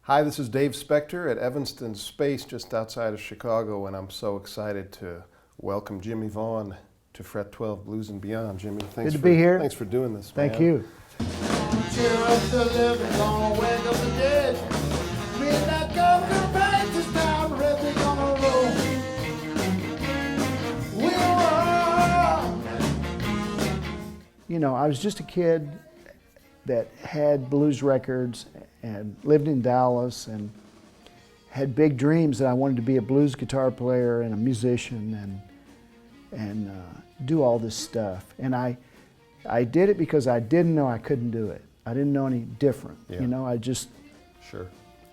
Hi, this is Dave Spector at Evanston S.P.A.C.E. just outside of Chicago, and I'm so excited to welcome Jimmie Vaughan to Fret 12 Blues and Beyond. Jimmie, thanks Good to be here. Thanks for doing this, Thank man. you. Cheer up the living, gonna wake up the dead. Midnight come to paint this time, ripping on a roll. You know, I was just a kid that had blues records and lived in Dallas and had big dreams that I wanted to be a blues guitar player and a musician and do all this stuff. And I did it because I didn't know I couldn't do it. I didn't know any different. Yeah. You know, I just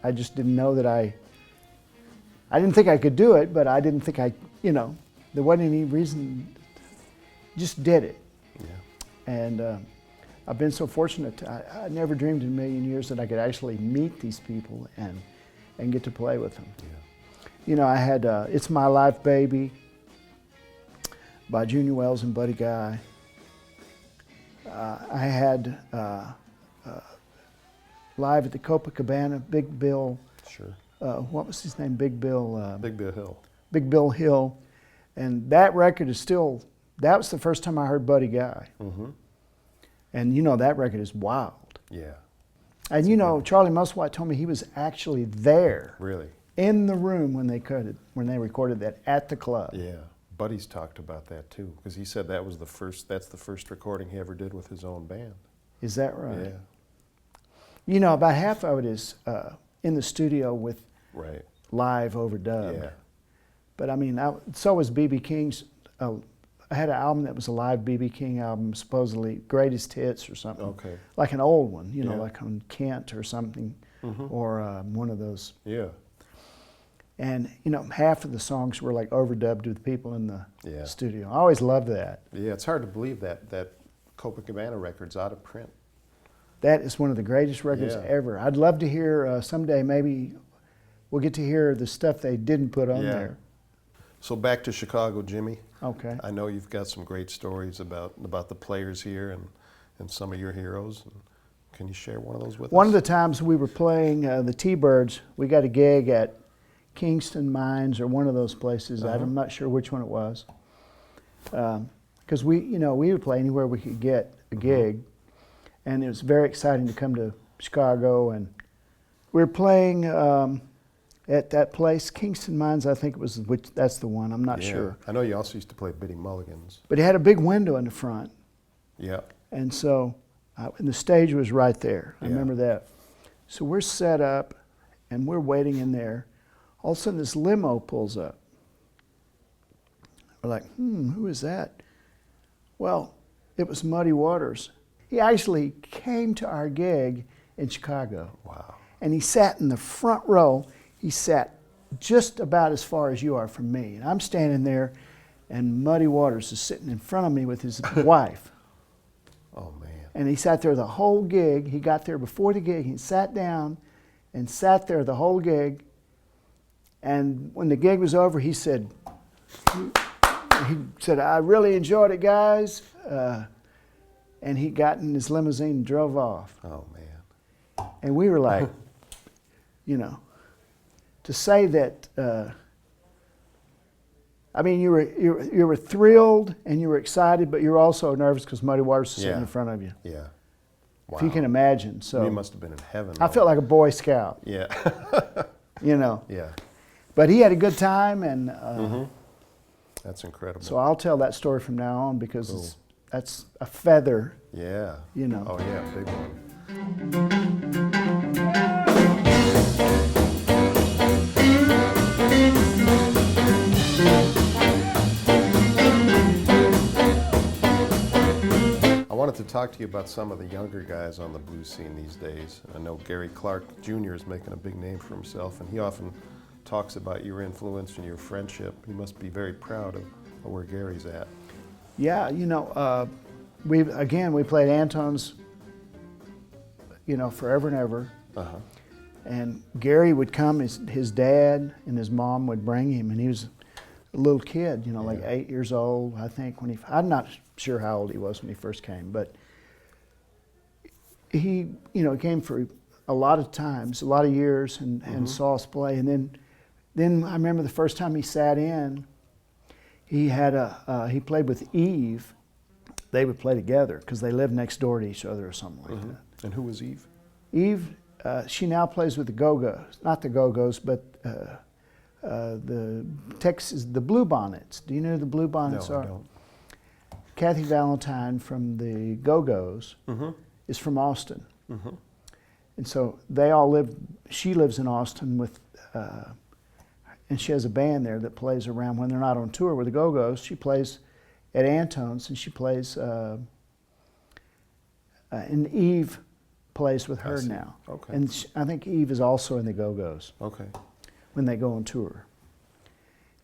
didn't know that I didn't think I could do it, but I didn't think there wasn't any reason, just did it. Yeah. And I've been so fortunate. I never dreamed in a million years that I could actually meet these people and get to play with them. Yeah. You know, I had It's My Life, Baby by Junior Wells and Buddy Guy. I had live at the Copacabana, Big Bill. Sure. What was his name? Big Bill. Big Bill Hill. Big Bill Hill. And that record is still, that was the first time I heard Buddy Guy. Mm-hmm. And you know, that record is wild. Yeah. And you know, Charlie Musselwhite told me he was actually there. Really? In the room when they recorded that at the club. Yeah. Buddy's talked about that too, because he said that's the first recording he ever did with his own band. Is that right? Yeah. You know, about half of it is in the studio with Right. live overdubbed. Yeah. But I mean, so was B.B. King's. I had an album that was a live B.B. King album, supposedly greatest hits or something. Okay. Like an old one, you know, Yeah. like on Kent or something, Mm-hmm. or one of those. Yeah. And you know, half of the songs were like overdubbed with people in the Yeah. studio. I always loved that. Yeah, it's hard to believe that Copacabana record's out of print. That is one of the greatest records Yeah. ever. I'd love to hear someday. Maybe we'll get to hear the stuff they didn't put on there. So back to Chicago, Jimmie. Okay. I know you've got some great stories about the players here and some of your heroes. Can you share one of those with us? One of the times we were playing the T-Birds, we got a gig at Kingston Mines or one of those places. Uh-huh. I'm not sure which one it was. Because we would play anywhere we could get a gig. And it was very exciting to come to Chicago. And we were playing at that place, Kingston Mines, I think it was, that's the one, I'm not sure. I know you also used to play Biddy Mulligan's. But it had a big window in the front. Yeah. And so, and the stage was right there. I Yeah. remember that. So we're set up and we're waiting in there. All of a sudden this limo pulls up. We're like, who is that? Well, it was Muddy Waters. He actually came to our gig in Chicago. Wow. And he sat in the front row. He sat just about as far as you are from me. And I'm standing there, and Muddy Waters is sitting in front of me with his wife. Oh, man. And he sat there the whole gig. He got there before the gig. He sat down and sat there the whole gig. And when the gig was over, he said, I really enjoyed it, guys. And he got in his limousine and drove off. Oh, man. And we were like, you know, to say that, I mean, you were thrilled and you were excited, but you were also nervous because Muddy Waters was sitting in front of you. Yeah. Wow. If you can imagine. So You must have been in heaven. I felt like a Boy Scout. Yeah. You know. Yeah. But he had a good time, and That's incredible. so I'll tell that story from now on because that's a feather. Yeah. You know. Oh, yeah, big one. I wanted to talk to you about some of the younger guys on the blues scene these days. I know Gary Clark Jr. is making a big name for himself, and he often talks about your influence and your friendship. You must be very proud of where Gary's at. Yeah, you know, we played Anton's, you know, forever and ever. Uh-huh. And Gary would come, his dad and his mom would bring him, and he was a little kid, you know, like 8 years old, I think, I'm not sure how old he was when he first came, but he, you know, came for a lot of times, a lot of years, and saw us play. And then I remember the first time he sat in, he played with Eve. They would play together because they lived next door to each other or something like that. And who was Eve? Eve, she now plays with the Go-Go's, not the Go-Go's, but the Blue Bonnets. Do you know who the Blue Bonnets No, are? I don't. Kathy Valentine from the Go-Go's is from Austin. And so they all live, she lives in Austin with, and she has a band there that plays around when they're not on tour with the Go-Go's. She plays at Antone's, and she plays, and Eve plays with her now. Okay. And I think Eve is also in the Go-Go's Okay. when they go on tour.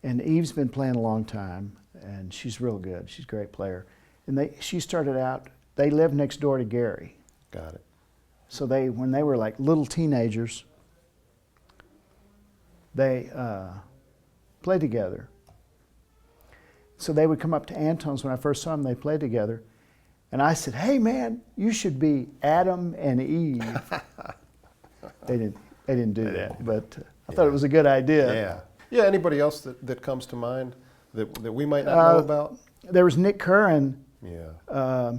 And Eve's been playing a long time, and she's real good. She's a great player. And she started out, they lived next door to Gary. Got it. So when they were like little teenagers, they played together. So they would come up to Antone's when I first saw them, they played together. And I said, hey man, you should be Adam and Eve. They didn't do that, but I thought it was a good idea. Yeah. Yeah, anybody else that comes to mind that we might not know about? There was Nick Curran, Yeah.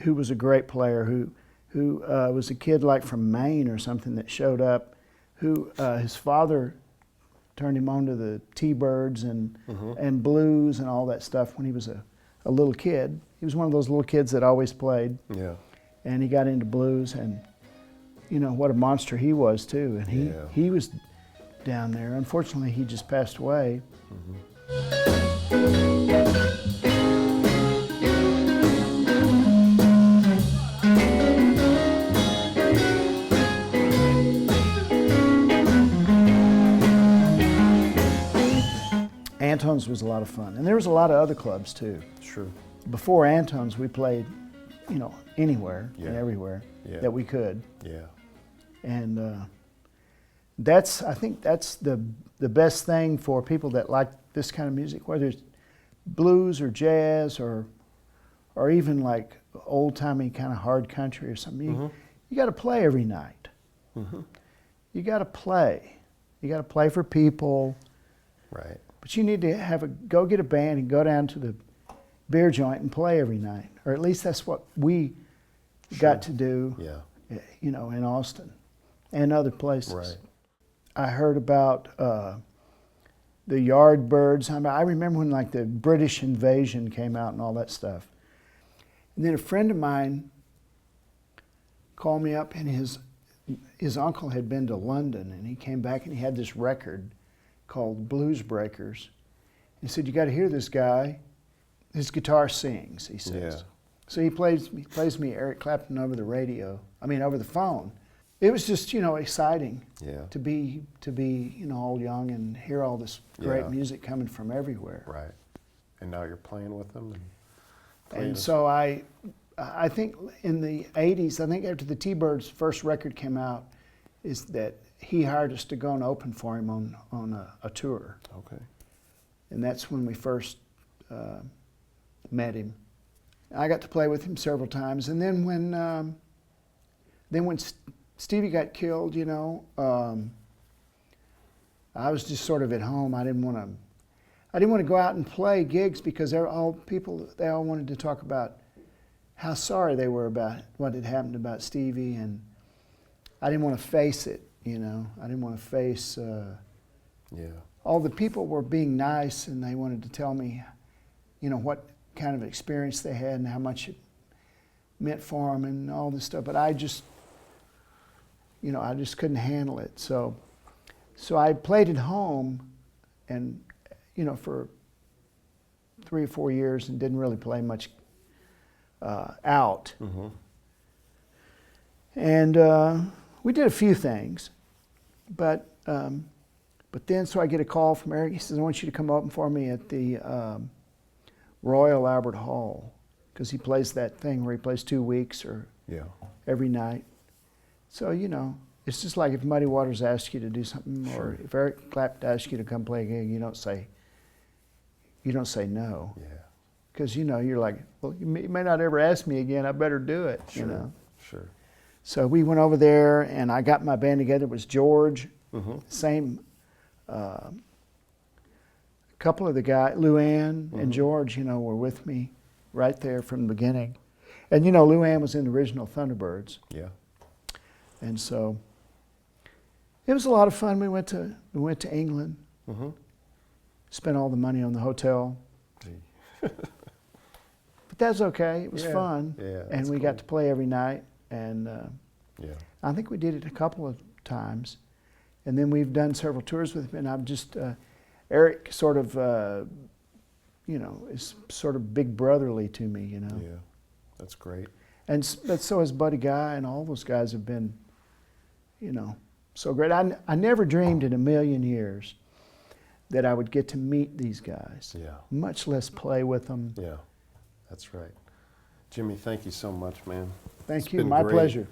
who was a great player, who was a kid like from Maine or something that showed up, who his father turned him on to the T-Birds and blues and all that stuff when he was a little kid. He was one of those little kids that always played. Yeah. And he got into blues, and you know what a monster he was too. And he was down there. Unfortunately, he just passed away. Antone's was a lot of fun, and there was a lot of other clubs too. Sure. Before Antone's, we played, you know, anywhere and everywhere that we could. Yeah. And I think that's the best thing for people that like this kind of music, whether it's blues or jazz or even like old-timey kind of hard country or something. You got to play every night. You got to play. You got to play for people. Right. But you need to go get a band and go down to the beer joint and play every night, or at least that's what we got to do. Yeah. You know, in Austin and other places. Right. I heard about the Yardbirds. I remember when like the British invasion came out and all that stuff. And then a friend of mine called me up, and his uncle had been to London, and he came back and he had this record called Blues Breakers. He said, you got to hear this guy. His guitar sings, he says. Yeah. So he plays me Eric Clapton over the phone. It was just, you know, exciting to be, you know, all young and hear all this great music coming from everywhere. Right. And now you're playing with them. And so I think in the 80s, I think after the T-Birds' first record came out, is that he hired us to go and open for him on a tour. Okay. And that's when we first met him. I got to play with him several times. And then when Stevie got killed, you know, I was just sort of at home. I didn't want to go out and play gigs because they all wanted to talk about how sorry they were about what had happened about Stevie, and I didn't want to face it, you know. I didn't want to face all the people were being nice, and they wanted to tell me, you know, what kind of experience they had and how much it meant for them and all this stuff. But I just couldn't handle it. So I played at home, and you know, for 3 or 4 years, and didn't really play much out. And we did a few things, but then so I get a call from Eric. He says, I want you to come open for me at the Royal Albert Hall, because he plays that thing where he plays 2 weeks or every night. So, you know, it's just like if Muddy Waters asks you to do something, or if Eric Clapton asks you to come play a gig, you don't say no. Yeah. Because, you know, you're like, well, you may not ever ask me again, I better do it, you know. Sure. So we went over there, and I got my band together. It was George, same. A couple of the guys, Luann and George, you know, were with me right there from the beginning. And you know, Luann was in the original Thunderbirds. Yeah. And so it was a lot of fun. We went to England, spent all the money on the hotel. But that's okay. It was fun. Yeah, and we got to play every night. And yeah. I think we did it a couple of times. And then we've done several tours with him. And I'm just, Eric sort of, you know, is sort of big brotherly to me, you know. Yeah, that's great. But so has Buddy Guy, and all those guys have been, you know, so great. I never dreamed in a million years that I would get to meet these guys, much less play with them. Yeah, that's right. Jimmie, thank you so much, man. Thank you. My pleasure.